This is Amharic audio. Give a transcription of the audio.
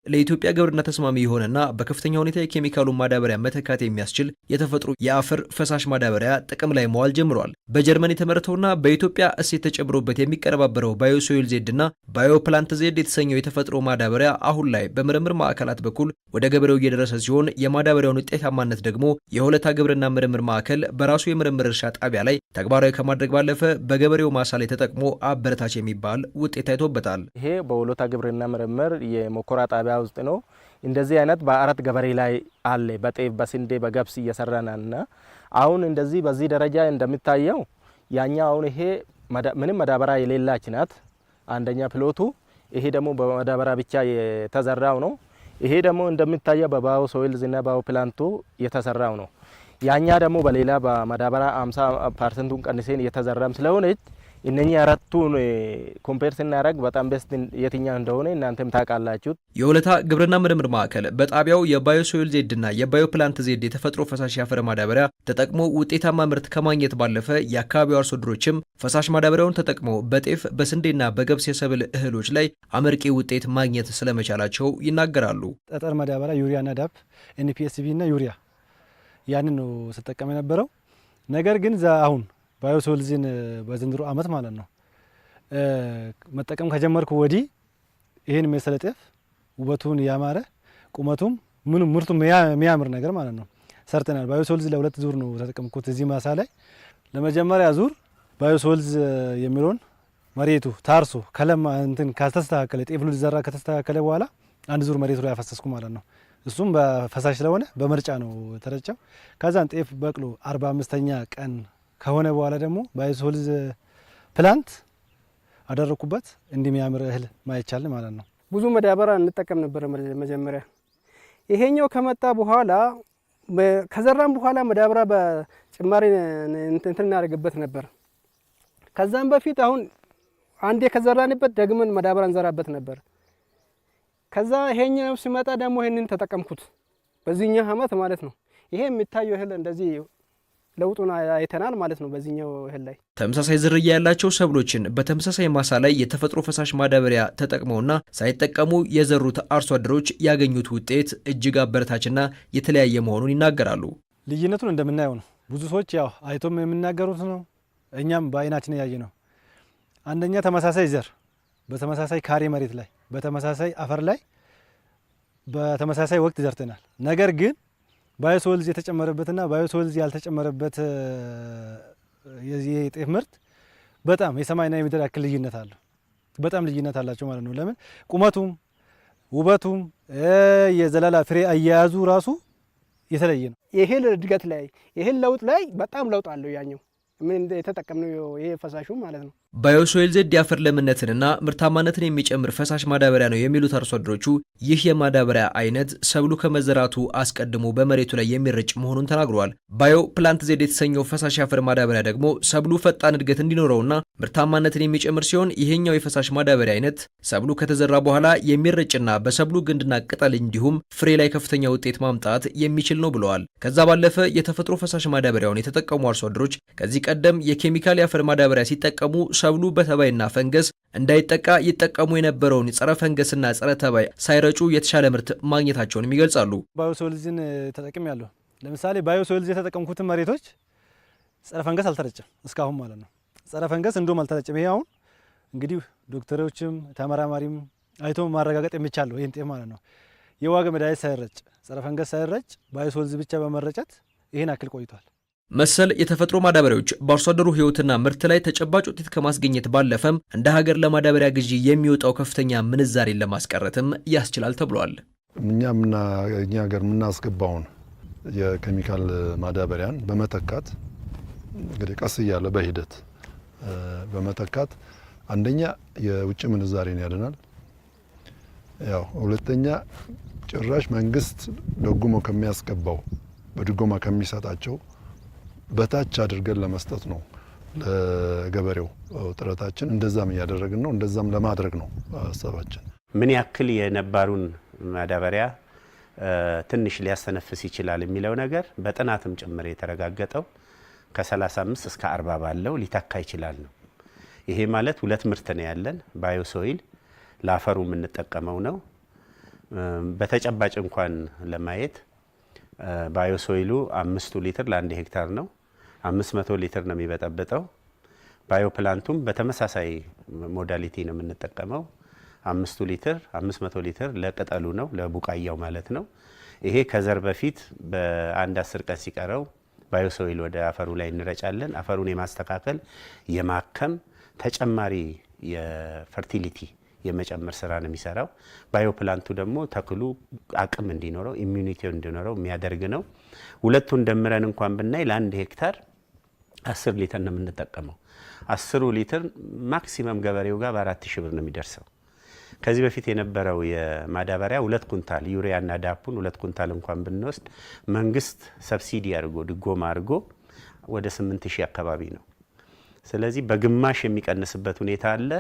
ለኢትዮጵያ ግብርና ተስማሚ የሆነና በከፍተኛ ሁኔታ የኬሚካሉን ማዳበሪያ መተካት የሚያስችል የተፈጥሮ የአፈር ፈሳሽ ማዳበሪያ ጥቅም ላይ መዋል ጀምሯል። በጀርመን የተመረተውና በኢትዮጵያ እሴት ተጨምሮበት የሚቀነባበረው ባዮሶይል ዜድ እና ባዮፕላንት ዜድ የተሰኘው የተፈጥሮ ማዳበሪያ አሁን ላይ በምርምር ማዕከላት በኩል ወደ ገበሬው እየደረሰ ሲሆን የማዳበሪያውን ውጤታማነት ደግሞ የሆለታ ግብርና ምርምር ማዕከል በራሱ የምርምር እርሻ ጣቢያ ላይ ተግባራዊ ከማድረግ ባለፈ በገበሬው ማሳ ላይ ተጠቅሞ አበረታች የሚባል ውጤት ታይቶበታል። ይሄ በሆለታ ግብርና ምርምር የሞኮራ ጣቢያ ውስጥ ነው። እንደዚህ አይነት በአራት ገበሬ ላይ አለ። በጤፍ በስንዴ በገብስ እየሰራናና አሁን እንደዚህ በዚህ ደረጃ እንደሚታየው ያኛ አሁን ይሄ ምንም ማዳበሪያ የሌላች ናት። አንደኛ ፕሎቱ ይሄ ደግሞ በማዳበሪያ ብቻ የተዘራው ነው። ይሄ ደግሞ እንደሚታየው በባዮሶይልዝ እና ባዮፕላንቱ የተሰራው ነው። ያኛ ደግሞ በሌላ በማዳበሪያ 50% ቀንሰን የተዘራም ስለሆነች እነኚህ አራቱን ኮምፔር ስናደርግ በጣም ቤስት የትኛው እንደሆነ እናንተም ታውቃላችሁ። የሆለታ ግብርና ምርምር ማዕከል በጣቢያው የባዮሶይል ዜድና የባዮፕላንት ዜድ የተፈጥሮ ፈሳሽ የአፈር ማዳበሪያ ተጠቅሞ ውጤታማ ምርት ከማግኘት ባለፈ የአካባቢው አርሶ አደሮችም ፈሳሽ ማዳበሪያውን ተጠቅሞ በጤፍ በስንዴና በገብስ የሰብል እህሎች ላይ አመርቂ ውጤት ማግኘት ስለመቻላቸው ይናገራሉ። ጠጠር ማዳበሪያ ዩሪያና ዳፕ ኤንፒኤስቢ እና ዩሪያ ያንን ነው ስጠቀም የነበረው። ነገር ግን አሁን ባዮሶይልዝን በዘንድሮ አመት ማለት ነው መጠቀም ከጀመርኩ ወዲህ ይሄን መሰለ ጤፍ ውበቱን ያማረ ቁመቱም ምርቱም የሚያምር ነገር ማለት ነው ሰርተናል። ባዮሶይልዝ ለሁለት ዙር ነው ተጠቀምኩት እዚህ ማሳ ላይ። ለመጀመሪያ ዙር ባዮሶይልዝ የሚለውን መሬቱ ታርሶ ከለማ እንትን ካልተስተካከለ ጤፍ ሊዘራ ከተስተካከለ በኋላ አንድ ዙር መሬቱ ላይ ያፈሰስኩ ማለት ነው። እሱም በፈሳሽ ስለሆነ በመርጫ ነው ተረጨው። ከዛን ጤፍ በቅሎ 45ኛ ቀን ከሆነ በኋላ ደግሞ ባዮሶይልዝ ፕላንት አደረኩበት። እንደሚያምር እህል ማይቻል ማለት ነው። ብዙ ማዳበሪያ እንጠቀም ነበር መጀመሪያ። ይሄኛው ከመጣ በኋላ ከዘራም በኋላ ማዳበሪያ በጭማሪ እንትን እናደርግበት ነበር። ከዛም በፊት አሁን አንዴ ከዘራንበት ደግመን ማዳበሪያ እንዘራበት ነበር። ከዛ ይሄኛው ሲመጣ ደግሞ ይሄንን ተጠቀምኩት በዚህኛው አመት ማለት ነው። ይሄ የሚታየው እህል እንደዚህ ለውጡን አይተናል ማለት ነው። በዚህኛው እህል ላይ ተመሳሳይ ዝርያ ያላቸው ሰብሎችን በተመሳሳይ ማሳ ላይ የተፈጥሮ ፈሳሽ ማዳበሪያ ተጠቅመውና ሳይጠቀሙ የዘሩት አርሶ አደሮች ያገኙት ውጤት እጅግ አበረታችና የተለያየ መሆኑን ይናገራሉ። ልዩነቱን እንደምናየው ነው። ብዙ ሰዎች ያው አይቶም የሚናገሩት ነው፣ እኛም በአይናችን ያየ ነው። አንደኛ ተመሳሳይ ዘር በተመሳሳይ ካሬ መሬት ላይ በተመሳሳይ አፈር ላይ በተመሳሳይ ወቅት ዘርተናል። ነገር ግን ባዮሶይልዝ የተጨመረበትና ባዮሶይልዝ ያልተጨመረበት የጤፍ ምርት በጣም የሰማይና የምድር ያክል ልዩነት አለው። በጣም ልዩነት አላቸው ማለት ነው። ለምን ቁመቱም ውበቱም የዘላላ ፍሬ አያያዙ ራሱ የተለየ ነው። የእህል እድገት ላይ የእህል ለውጥ ላይ በጣም ለውጥ አለው። ያኛው ምን የተጠቀምነው ይሄ ፈሳሹ ማለት ነው። ባዮሶይል ዜድ የአፈር ለምነትንና ምርታማነትን የሚጨምር ፈሳሽ ማዳበሪያ ነው የሚሉት አርሶ አደሮቹ ይህ የማዳበሪያ አይነት ሰብሉ ከመዘራቱ አስቀድሞ በመሬቱ ላይ የሚረጭ መሆኑን ተናግረዋል። ባዮፕላንት ዜድ የተሰኘው ፈሳሽ የአፈር ማዳበሪያ ደግሞ ሰብሉ ፈጣን እድገት እንዲኖረውና ምርታማነትን የሚጨምር ሲሆን ይሄኛው የፈሳሽ ማዳበሪያ አይነት ሰብሉ ከተዘራ በኋላ የሚረጭና በሰብሉ ግንድና ቅጠል እንዲሁም ፍሬ ላይ ከፍተኛ ውጤት ማምጣት የሚችል ነው ብለዋል። ከዛ ባለፈ የተፈጥሮ ፈሳሽ ማዳበሪያውን የተጠቀሙ አርሶ አደሮች ከዚህ ቀደም የኬሚካል የአፈር ማዳበሪያ ሲጠቀሙ ሰብሉ በተባይና ፈንገስ እንዳይጠቃ ይጠቀሙ የነበረውን ጸረ ፈንገስና ጸረ ተባይ ሳይረጩ የተሻለ ምርት ማግኘታቸውንም ይገልጻሉ። ባዮሶይልዝን ተጠቅሜያለሁ። ለምሳሌ ባዮሶይልዝ የተጠቀምኩትን መሬቶች ጸረ ፈንገስ አልተረጨም እስካሁን ማለት ነው። ጸረ ፈንገስ እንደውም አልተረጨም። ይሄ አሁን እንግዲህ ዶክተሮችም ተመራማሪም አይቶ ማረጋገጥ የሚቻለው ይሄን ጤፍ ማለት ነው። የዋግ መድኃኒት ሳይረጭ ጸረ ፈንገስ ሳይረጭ ባዮሶይልዝ ብቻ በመረጨት ይሄን አክል ቆይቷል። መሰል የተፈጥሮ ማዳበሪያዎች በአርሶ አደሩ ሕይወትና ምርት ላይ ተጨባጭ ውጤት ከማስገኘት ባለፈም እንደ ሀገር ለማዳበሪያ ግዢ የሚወጣው ከፍተኛ ምንዛሬን ለማስቀረትም ያስችላል ተብሏል። እኛ ሀገር የምናስገባውን የኬሚካል ማዳበሪያን በመተካት እንግዲህ ቀስ እያለ በሂደት በመተካት አንደኛ የውጭ ምንዛሬን ያድናል። ያው ሁለተኛ ጭራሽ መንግስት ደጉሞ ከሚያስገባው በድጎማ ከሚሰጣቸው በታች አድርገን ለመስጠት ነው ለገበሬው ጥረታችን። እንደዛም እያደረግን ነው፣ እንደዛም ለማድረግ ነው ሀሳባችን። ምን ያክል የነባሩን ማዳበሪያ ትንሽ ሊያስተነፍስ ይችላል የሚለው ነገር በጥናትም ጭምር የተረጋገጠው ከ35 እስከ 40 ባለው ሊተካ ይችላል ነው። ይሄ ማለት ሁለት ምርት ነው ያለን። ባዮሶይል ለአፈሩ የምንጠቀመው ነው። በተጨባጭ እንኳን ለማየት ባዮሶይሉ 5 ሊትር ለ1 ሄክታር ነው። 500 ሊትር ነው የሚበጠብጠው። ባዮፕላንቱም በተመሳሳይ ሞዳሊቲ ነው የምንጠቀመው። 5 ሊትር 500 ሊትር ለቅጠሉ ነው ለቡቃያው ማለት ነው። ይሄ ከዘር በፊት በአንድ 10 ቀን ሲቀረው ባዮሶይል ወደ አፈሩ ላይ እንረጫለን። አፈሩን የማስተካከል የማከም ተጨማሪ የፈርቲሊቲ የመጨመር ስራ ነው የሚሰራው። ባዮፕላንቱ ደግሞ ተክሉ አቅም እንዲኖረው ኢሚዩኒቲው እንዲኖረው የሚያደርግ ነው። ሁለቱን ደምረን እንኳን ብናይ ለ1 ሄክታር 10 ሊትር ነው የምንጠቀመው። 10 ሊትር ማክሲመም ገበሬው ጋር በ4000 ብር ነው የሚደርሰው። ከዚህ በፊት የነበረው የማዳበሪያ 2 ኩንታል ዩሪያና ዳፑን 2 ኩንታል እንኳን ብንወስድ መንግስት ሰብሲዲ አድርጎ ድጎማ አድርጎ ወደ 8000 አካባቢ ነው። ስለዚህ በግማሽ የሚቀንስበት ሁኔታ አለ።